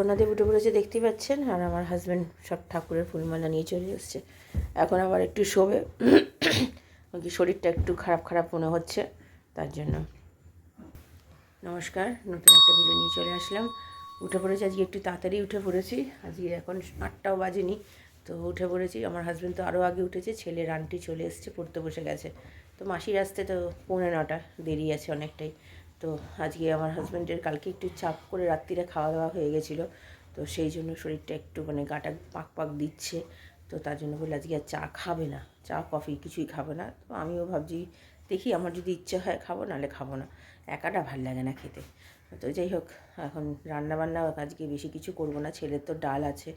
জগন্নাথদেব উঠে পড়েছে দেখতেই পাচ্ছেন, আর আমার হাজব্যান্ড সব ঠাকুরের ফুলমালা নিয়ে চলে এসছে। এখন আবার একটু শোবে, কি শরীরটা একটু খারাপ খারাপ মনে হচ্ছে, তার জন্য। নমস্কার, নতুন একটা ভিডিও নিয়ে চলে আসলাম। উঠে পড়েছি আজকে, একটু তাড়াতাড়ি উঠে পড়েছি আজকে, এখন 8টাও বাজেনি। তো উঠে পড়েছি। আমার হাজব্যান্ড তো আরও আগে উঠেছে, ছেলের আন্টি চলে এসছে, পড়তে বসে গেছে। তো মাসির আসতে তো 8:45 দেরি আছে অনেকটাই। তো আজকে আমার হাজব্যান্ডের কালকে একটু চাপ করে রাত্রিরে খাওয়া দাওয়া হয়ে গেছিলো, তো সেই জন্য শরীরটা একটু গাটা পাক পাক দিচ্ছে। তো তার জন্য বলে আজকে আর চা খাবে না, চা কফি কিছুই খাবে না। তো আমিও ভাবছি দেখি, আমার যদি ইচ্ছে হয় খাবো, নাহলে খাবো না, একাটা ভাল লাগে না খেতে। তো যাই হোক, এখন রান্নাবান্না আজকে বেশি কিছু করব না। ছেলের তো ডাল আছে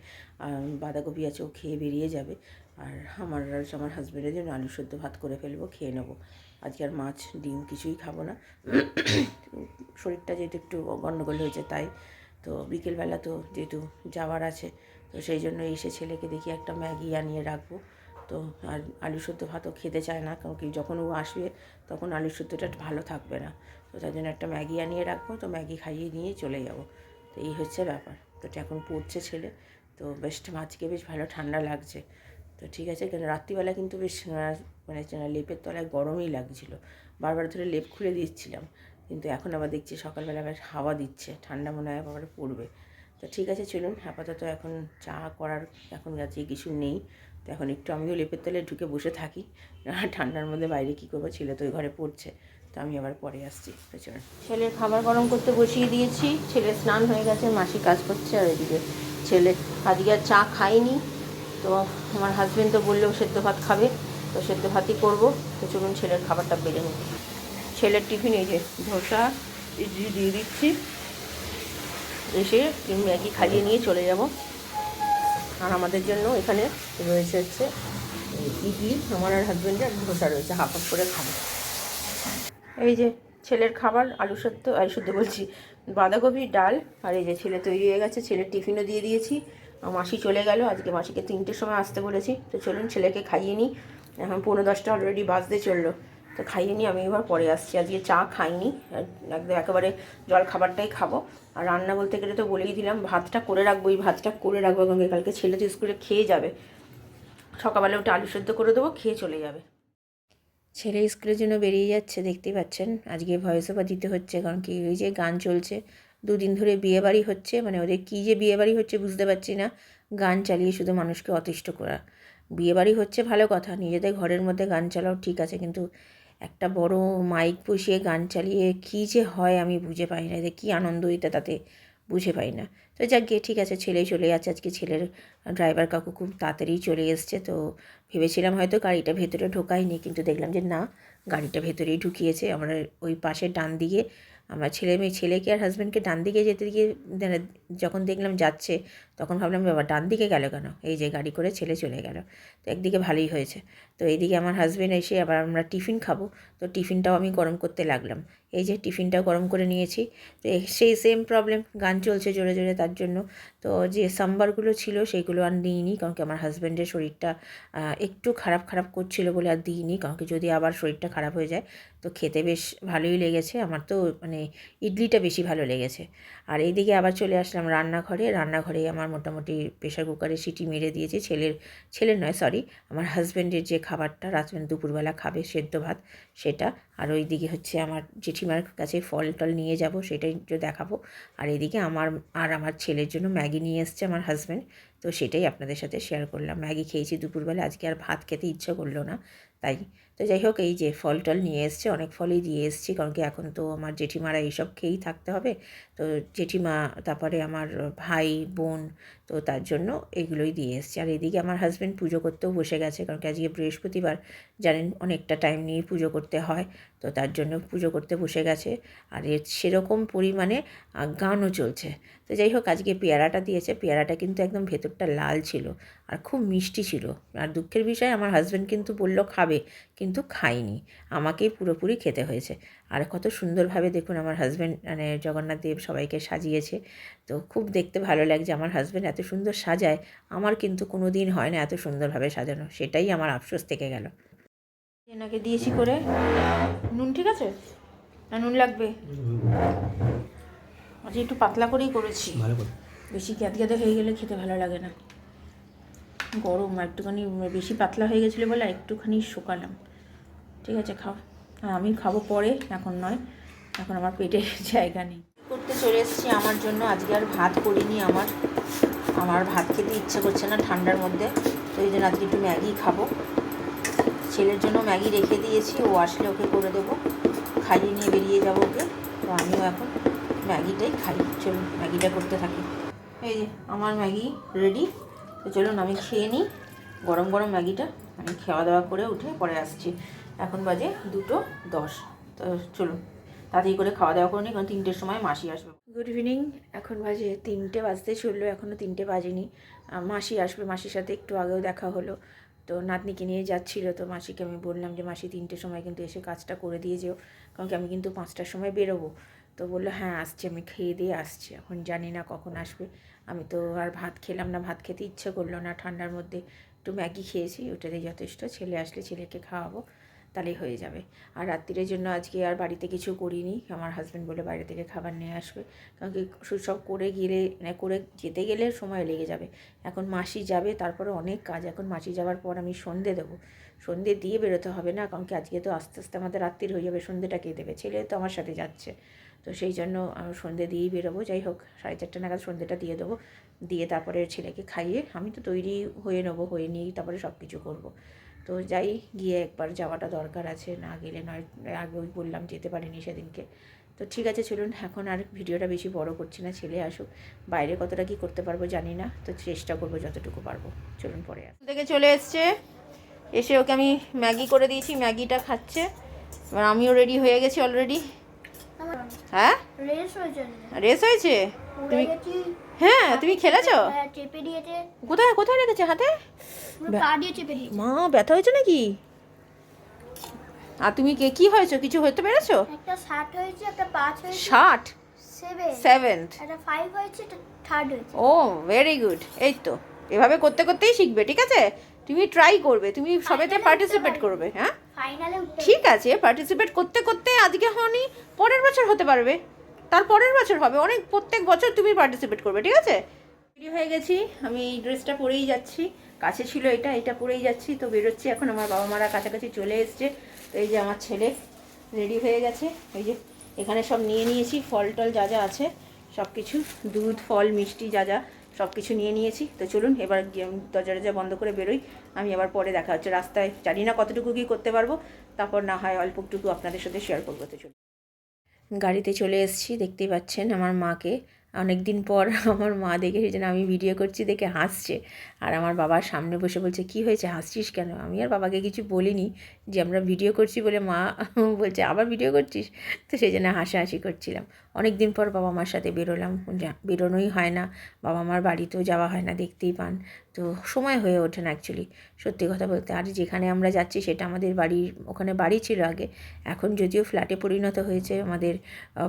আর বাঁধাকপি আছে, ও খেয়ে বেরিয়ে যাবে। আর আমার হাজব্যান্ডের জন্য আলু সেদ্ধ ভাত করে ফেলবো, খেয়ে নেবো। আজকে আর মাছ ডিম কিছুই খাবো না। শরীরটা যেহেতু একটু গণ্ডগোল হয়েছে তাই। তো বিকেলবেলা তো যেহেতু যাওয়ার আছে, তো সেই জন্য এসে ছেলেকে দেখি একটা ম্যাগি আনিয়ে রাখবো। তো আর আলু সেদ্ধ ভাতও খেতে চায় না, কারণ কি যখন ও আসবে তখন আলু সেদ্ধটা ভালো থাকবে না। তো তার জন্য একটা ম্যাগি আনিয়ে রাখবো, তো ম্যাগি খাইয়ে নিয়ে চলে যাব। তো এই হচ্ছে ব্যাপার। তো এখন পড়ছে ছেলে, তো বেশ আজকে বেশ ভালো ঠান্ডা লাগছে। তো ঠিক আছে, কেন রাত্রিবেলা কিন্তু বেশ লেপের তলায় গরমই লাগছিল, বারবার ধরে লেপ খুলে দিচ্ছিলাম। কিন্তু এখন আবার দেখছি সকালবেলা বেশ হাওয়া দিচ্ছে, ঠান্ডা মনে হয় আবার পড়বে। তো ঠিক আছে, চলুন আপাতত এখন চা করার এখন আজকে কিছু নেই। তো এখন একটু আমিও লেপের তলায় ঢুকে বসে থাকি, ঠান্ডার মধ্যে বাইরে কী করবো, ছেলে তো ওই ঘরে পড়ছে। তো আমি আবার পরে আসছি। তো চলুন, ছেলের খাবার গরম করতে বসিয়ে দিয়েছি, ছেলে স্নান হয়ে গেছে, মাসি কাজ করছে, আর এদিকে ছেলে আজকে আর চা খায়নি। তো আমার হাজব্যান্ড তো বললেও সেদ্ধ ভাত খাবে, তো সেদ্ধ ভাতই করবো। তো চলুন ছেলের খাবারটা বেড়ে নিই। ছেলের টিফিন এই যে ধোসা ইডলি দিয়ে দিচ্ছি, এসে ম্যাগি খাইয়ে নিয়ে চলে যাব। আর আমাদের জন্য এখানে রয়েছে হচ্ছে ইডলি, আমার আর হাজব্যান্ডের, ধোসা রয়েছে, হাফ হাফ করে খাবো। এই যে ছেলের খাবার, আলু সেদ্ধ বলছি, বাঁধাকপি ডাল। আর এই যে ছেলে তৈরি হয়ে গেছে, ছেলের টিফিনও দিয়ে দিয়েছি। মাসি চলে গেল, আজকে মাসিকে 3টের সময় আসতে বলেছি। তো চলুন ছেলেকে খাইয়ে নিই, এখন 9:45 অলরেডি বাজতে চললো। তো খাইয়ে নিই, আমি এবার পরে আসছি। আজকে চা খাইনি, একদম একেবারে জল খাবারটাই খাবো। আর রান্না বলতে গেলে তো বলেই দিলাম, ভাতটা করে রাখবো, এই ভাতটা করে রাখবো, কারণ কালকে ছেলে তো স্কুলে খেয়ে যাবে। সকালবেলা ওটা আলু সেদ্ধ করে দেবো, খেয়ে চলে যাবে। ছেলে স্কুলের জন্য বেরিয়ে যাচ্ছে, দেখতেই পাচ্ছেন। আজকে ভয়েস ওভার দিতে হচ্ছে, কারণ কি ওই যে গান চলছে, 2 দিন ধরে বিয়েবাড়ি হচ্ছে, ওদের কী যে বিয়েবাড়ি হচ্ছে বুঝতে পারছি না। গান চালিয়ে শুধু মানুষকে অতিষ্ঠ করা। বিয়েবাড়ি হচ্ছে ভালো কথা, নিজেদের ঘরের মধ্যে গান চালাও ঠিক আছে, কিন্তু একটা বড় মাইক বসিয়ে গান চালিয়ে কী যে হয় আমি বুঝে পাই না, এদের কী আনন্দ এটা তাতে বুঝে পাই না। তো যাক গিয়ে ঠিক আছে, ছেলেই চলে যাচ্ছে। আজকে ছেলের ড্রাইভার কাকু খুব তাড়াতাড়ি চলে এসছে। তো ভেবেছিলাম হয়তো গাড়িটা ভেতরে ঢোকায়নি, কিন্তু দেখলাম যে না, গাড়িটা ভেতরেই ঢুকিয়েছে। আমরা ওই পাশে ডান দিকে, আমার ছেলেকে আর হাজব্যান্ডকে ডান দিকে যেতে গিয়ে যখন দেখলাম যাচ্ছে, তখন ভাবলাম বাবা ডান দিকে গেল কেন, এই যে গাড়ি করে ছেলে চলে গেল। তো একদিকে ভালোই হয়েছে। তো এইদিকে আমার হাজব্যান্ড এসে আবার আমরা টিফিন খাবো, তো টিফিনটাও আমি গরম করতে লাগলাম। এই যে টিফিনটাও গরম করে নিয়েছি। তো সেই সেম প্রবলেম, গান চলছে জোরে জোরে, তার জন্য তো যে সাম্বারগুলো ছিল সেইগুলো আর নিইনি, কারণ কি আমার হাজব্যান্ডের শরীরটা একটু খারাপ খারাপ করছিল বলে আর দিইনি, কারণ কি যদি আবার শরীরটা খারাপ হয়ে যায়। তো খেতে বেশ ভালোই লেগেছে, আমার তো ইডলিটা বেশি ভালো লেগেছে। আর এইদিকে আবার চলে আসলাম রান্নাঘরে আমার মোটামুটি প্রেশার কুকারে সিটি মেরে দিয়েছি। ছেলের নয়, সরি, আমার হাজব্যান্ডের যে খাবারটা দুপুরবেলা খাবে সেদ্ধ ভাত, সেটা। আর ওই দিকে হচ্ছে আমার জেঠিমার কাছে ফল টল নিয়ে যাব, সেটাই দেখাবো। আর এদিকে আমার ছেলের জন্য ম্যাগি নিয়ে এসছে আমার হাজব্যান্ড, তো সেটাই আপনাদের সাথে শেয়ার করলাম। ম্যাগি খেয়েছি দুপুরবেলা, আজকে আর ভাত খেতে ইচ্ছে করলো না, তাই। তো যাই হোক, এই যে ফল টল নিয়ে এসছে, অনেক ফলই দিয়ে এসছি, কারণ কি এখন তো আমার জেঠিমারা এইসব খেয়েই থাকতে হবে। তো জেঠিমা, তারপরে আমার ভাই বোন, তো তার জন্য এগুলোই দিয়ে এসছি। আর এদিকে আমার হাজব্যান্ড পুজো করতেও বসে গেছে, কারণ কি আজকে বৃহস্পতিবার, জানেন অনেকটা টাইম নিয়ে পুজো করতে হয়। তো তার জন্য পুজো করতে বসে গেছে। আর সেরকম পরিমাণে গানও চলছে। তো যাই হোক, আজকে পেয়ারাটা দিয়েছে, পেয়ারাটা কিন্তু একদম ভেতরটা লাল ছিল আর খুব মিষ্টি ছিল। আর দুঃখের বিষয়, আমার হাজব্যান্ড কিন্তু বলল খাবে, কিন্তু খাইনি, আমাকেই পুরোপুরি খেতে হয়েছে। আর কত সুন্দরভাবে দেখুন আমার হাজব্যান্ড জগন্নাথ দেব সবাইকে সাজিয়েছে। তো খুব দেখতে ভালো লাগছে, আমার হাজব্যান্ড এত সুন্দর সাজায়, আমার কিন্তু কোনো দিন হয় না এত সুন্দরভাবে সাজানো, সেটাই আমার আফসোস থেকে গেল। এনাকে দিয়েছি করে, নুন ঠিক আছে না নুন লাগবে? আজকে একটু পাতলা করেই করেছি। বেশি ক্যাতক্যাতে হয়ে গেলে খেতে ভালো লাগে না। গরম একটুখানি বেশি পাতলা হয়ে গেছিলো বলে একটুখানি শুকালাম। ঠিক আছে, খাও। আমি খাবো পরে, এখন নয়, এখন আমার পেটে জায়গা নেই। করতে চলে এসেছি আমার জন্য। আজকে আর ভাত করিনি, আমার ভাত খেতে ইচ্ছে করছে না ঠান্ডার মধ্যে, তো এই জন্য আজকে একটু ম্যাগি খাবো। ছেলের জন্য ম্যাগি রেখে দিয়েছি, ও আসলে ওকে করে দেবো, খাইয়ে নিয়ে বেরিয়ে যাবো ওকে। তো আমিও এখন ম্যাগিটাই খাই। চলুন ম্যাগিটা করতে থাকি। এই যে আমার ম্যাগি রেডি। তো চলুন আমি খেয়ে নিই গরম গরম ম্যাগিটা। আমি খাওয়া দাওয়া করে উঠে পরে আসছি। এখন বাজে 2:10। তো চলুন তাড়াতাড়ি করে খাওয়া দাওয়া করে নিই, কারণ 3টের সময় মাসি আসবে। Good evening. এখন বাজে 3টে বাজতে চললো, এখনও 3টে বাজেনি। মাসি আসবে, মাসির সাথে একটু আগেও দেখা হলো। তো নাতনিকে নিয়ে যাচ্ছিলো, তো মাসিকে আমি বললাম যে মাসি 3টের সময় কিন্তু এসে কাজটা করে দিয়ে যেও, কারণ কি আমি কিন্তু 5টার সময় বেরোবো। তো বললো হ্যাঁ আসছি, আমি খেয়ে দিয়ে আসছি। এখন জানি না কখন আসবে। আমি তো আর ভাত খেলাম না, ভাত খেতে ইচ্ছে করলো না ঠান্ডার মধ্যে। একটু ম্যাগি খেয়েছি, ওটাতেই যথেষ্ট। ছেলে আসলে ছেলেকে খাওয়াবো, তাহলেই হয়ে যাবে। আর রাত্রিরের জন্য আজকে আর বাড়িতে কিছু করিনি। আমার হাজব্যান্ড বলে বাইরে থেকে খাবার নিয়ে আসবে, কারণ কি সব করে গেলে করে যেতে গেলে সময় লেগে যাবে। এখন মাসি যাবে, তারপরে অনেক কাজ। এখন মাসি যাওয়ার পর আমি সন্ধে দেবো, সন্ধে দিয়ে বেরোতে হবে না, কারণ কি আজকে তো আস্তে আস্তে আমাদের রাত্রির হয়ে যাবে। সন্ধেটা কে দেবে? ছেলে তো আমার সাথে যাচ্ছে, তো সেই জন্য সন্ধে দিয়েই বেরোবো। যাই হোক 4:30 নাগাদ সন্ধেটা দিয়ে দেবো, দিয়ে তারপরে ছেলেকে খাইয়ে আমি তো তৈরি হয়ে নেবো, হয়ে নিয়েই তারপরে সব কিছু করবো। তো যাই, গিয়ে একবার যাওয়াটা দরকার আছে, না গেলে নয়। আগেও বললাম যেতে পারিনি সেদিনকে। তো ঠিক আছে চলুন, এখন আর ভিডিওটা বেশি বড় করছি না। ছেলে আসুক, বাইরে কতটা কী করতে পারবো জানি না, তো চেষ্টা করবো যতটুকু পারবো। চলুন পরে থেকে চলে এসছে, এসে ওকে আমি ম্যাগি করে দিয়েছি, ম্যাগিটা খাচ্ছে। এবার আমিও রেডি হয়ে গেছি অলরেডি। হ্যাঁ রেস হয়েছে? তুমি হ্যাঁ তুমি খেলেছো? কোথায় কোথায় রেখেছে? হাতে? মা ব্যথা হয়েছে নাকি? আর তুমি কি হয়েছো? কিছু হতে পেরেছো? একটা 60 হয়েছে, একটা 5 হয়েছে, 60 7th, একটা 5 হয়েছে, একটা 3rd হয়েছে। ও ভেরি গুড। এই তো এভাবে করতে করতেই শিখবে, ঠিক আছে? তুমি ট্রাই করবে, তুমি সবেতে পার্টিসিপেট করবে। হ্যাঁ ফাইনালে উঠতে ঠিক আছে, পার্টিসিপেট করতে করতে আজকে হয়নি, পরের বছর হতে পারবে, তার পরের বছর হবে। অনেক প্রত্যেক বছর তুমি পার্টিসিপেট করবে, ঠিক আছে? রেডি হয়ে গেছি, আমি এই ড্রেসটা পরেই যাচ্ছি। কাছে ছিল এটা পরেই যাচ্ছি। তো বেরোচ্ছি এখন, আমার বাবা মারা কাছাকাছি চলে এসছে। তো এই যে আমার ছেলে রেডি হয়ে গেছে। এই যে এখানে সব নিয়ে নিয়েছি, ফল টল যা যা আছে সব কিছু, দুধ ফল মিষ্টি যা যা সব কিছু নিয়ে নিয়েছি। তো চলুন এবার দরজা বন্ধ করে বেরোই। আমি আবার পরে দেখা হচ্ছে রাস্তায়। জানি না কতটুকু কী করতে পারবো, তারপর না হয় অল্পটুকু আপনাদের সাথে শেয়ার করবো। তো চলুন, গাড়িতে চলে এসেছি, দেখতেই পাচ্ছেন আমার মাকে। অনেক দিন পর আমার মা দেখে, সেই জন্য আমি ভিডিও করছি দেখে হাসছে। আর আমার বাবার সামনে বসে বলছে কী হয়েছে, হাসছিস কেন? আমি আর বাবাকে কিছু বলিনি, যে আমরা ভিডিও করছি বলে মা বলছে আবার ভিডিও করছিস, তো সেই জন্য হাসাহাসি করছিলাম। অনেক দিন পর বাবা মার সাথে বেরোলাম, বেরোনোই হয় না, বাবা মার বাড়িতেও যাওয়া হয় না, দেখতেই পান। তো সময় হয়ে ওঠে না অ্যাকচুয়ালি, সত্যি কথা বলতে। আর যেখানে আমরা যাচ্ছি সেটা আমাদের বাড়ির ওখানে বাড়ি ছিল আগে, এখন যদিও ফ্ল্যাটে পরিণত হয়েছে আমাদের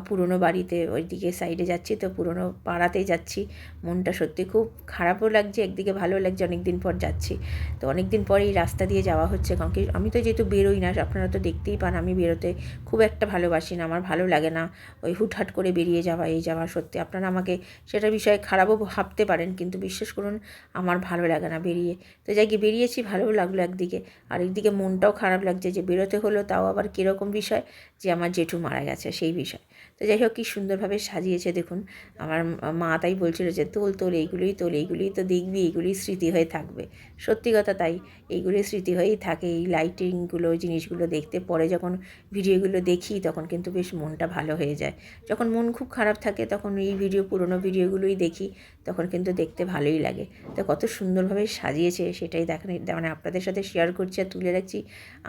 পুরনো বাড়িতে, ওইদিকে সাইডে যাচ্ছি, তো পুরনো পাড়াতেই যাচ্ছি। মনটা সত্যি খুব খারাপও লাগছে, একদিকে ভালো লাগছে, অনেক দিন পর যাচ্ছি। তো অনেক দিন পর এই রাস্তা দিয়ে যাওয়া হচ্ছে, কারণ কি আমি তো যেহেতু বেরোই না, আপনারা তো দেখতেই পান, আমি বেরোতে খুব একটা ভালোবাসি না, আমার ভালো লাগে না ওই হুটহাট করে বেরিয়ে যাওয়া এই যাওয়া। সত্যি আপনারা আমাকে সেটা বিষয়ে খারাপও ভাবতে পারেন, কিন্তু বিশ্বাস করুন আমার ভালো লাগে না বেরিয়ে। তো যাই গিয়ে বেরিয়েছি, ভালোও লাগলো একদিকে, আর একদিকে মনটাও খারাপ লাগছে যে বেরোতে হলো, তাও আবার কীরকম বিষয়, যে আমার জেঠু মারা গেছে সেই বিষয়। তো যাই হোক, কী সুন্দরভাবে সাজিয়েছে দেখুন আমার মা। তাই বলছিল যে তোল তোল এইগুলোই তোল, এইগুলোই তো দেখবি, এইগুলোই স্মৃতি হয়ে থাকবে। সত্যি কথা তাই, এইগুলোই স্মৃতি হয়েই থাকে। এই লাইটিংগুলো জিনিসগুলো দেখতে, পরে যখন ভিডিওগুলো দেখি তখন কিন্তু বেশ মনটা ভালো হয়ে যায়। যখন মন খুব খারাপ থাকে তখন এই পুরনো ভিডিওগুলোই দেখি, তখন কিন্তু দেখতে ভালোই লাগে। তো কত সুন্দরভাবে সাজিয়েছে সেটাই মানে আপনাদের সাথে শেয়ার করছি আর তুলে রাখছি।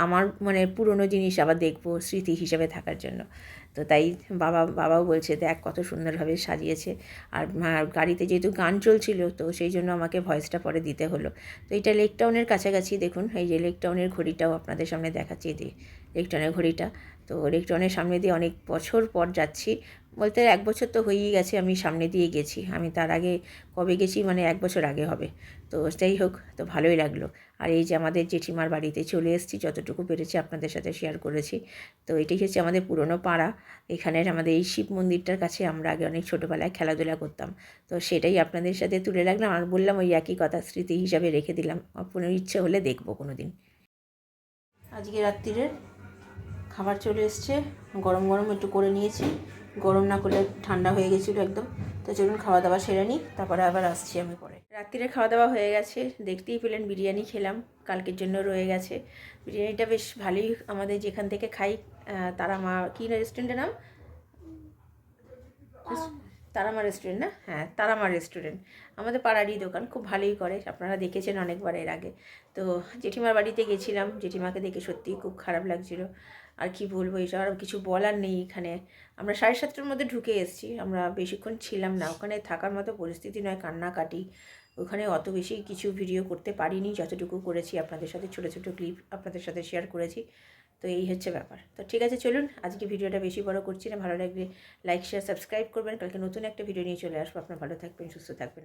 আমার মানে পুরনো জিনিস আবার দেখবো স্মৃতি হিসাবে থাকার জন্য। তো তাই বাবাও বলছে দেখ কত সুন্দরভাবে সাজিয়েছে। আর গাড়িতে যেহেতু গান চলছিল, তো সেই জন্য আমাকে ভয়েসটা পরে দিতে হলো। তো এটা লেক টাউনের কাছাকাছি, দেখুন এই যে লেক টাউনের ঘড়িটাও আপনাদের সামনে দেখাচ্ছি, লেক টাউনের ঘড়িটা। তো লেক টাউনের সামনে দিয়ে অনেক বছর পর যাচ্ছি, বলতে 1 বছর তো হয়েই গেছে, আমি সামনে দিয়ে গেছি। আমি তার আগে কবে গেছি মানে 1 বছর আগে হবে। তো যাই হোক, তো ভালোই লাগলো। আর এই যে আমাদের জেঠিমার বাড়িতে চলে এসেছি, যতটুকু পেরেছি আপনাদের সাথে শেয়ার করেছি। তো এটাই হচ্ছে আমাদের পুরনো পাড়া। এখানের আমাদের এই শিব মন্দিরটার কাছে আমরা আগে অনেক ছোটোবেলায় খেলাধুলা করতাম। তো সেটাই আপনাদের সাথে তুলে রাখলাম, আর বললাম ওই একই কথা স্মৃতি হিসাবে রেখে দিলাম। পুনর ইচ্ছে হলে দেখবো কোনো দিন। আজকে রাত্রিরের খাবার চলে এসছে, গরম গরম একটু করে নিয়েছি, গরম না করলে ঠান্ডা হয়ে গেছিলো একদম। তো চলুন খাওয়া দাওয়া সেরে নিই, তারপরে আবার আসছি আমি পরে। রাত্রিরে খাওয়া দাওয়া হয়ে গেছে, দেখতেই পেলেন বিরিয়ানি খেলাম, কালকের জন্য রয়ে গেছে। বিরিয়ানিটা বেশ ভালোই, আমাদের যেখান থেকে খাই তারা মা, কী রেস্টুরেন্টের নাম? তারামা রেস্টুরেন্ট না? হ্যাঁ, তারামা রেস্টুরেন্ট আমাদের পাড়ারই দোকান, খুব ভালোই করে, আপনারা দেখেছেন অনেকবার এর আগে। তো জেঠিমার বাড়িতে গেছিলাম, জেঠিমাকে দেখে সত্যিই খুব খারাপ লাগছিল। আর কি বলবো, এইসব আর কিছু বলার নেই। এখানে আমরা 7:30টার মধ্যে ঢুকে এসেছি, আমরা বেশিক্ষণ ছিলাম না ওখানে, থাকার মতো পরিস্থিতি নয়, কান্নাকাটি। ওখানে অত বেশি কিছু ভিডিও করতে পারিনি, যতটুকু করেছি আপনাদের সাথে ছোটো ছোটো ক্লিপ আপনাদের সাথে শেয়ার করেছি। তো এই হচ্ছে ব্যাপার। তো ঠিক আছে, চলুন আজকে ভিডিওটা বেশি বড় করছি না, ভালো লাগলে লাইক শেয়ার সাবস্ক্রাইব করবেন। কালকে নতুন একটা ভিডিও নিয়ে চলে আসবো। আপনারা ভালো থাকবেন, সুস্থ থাকবেন।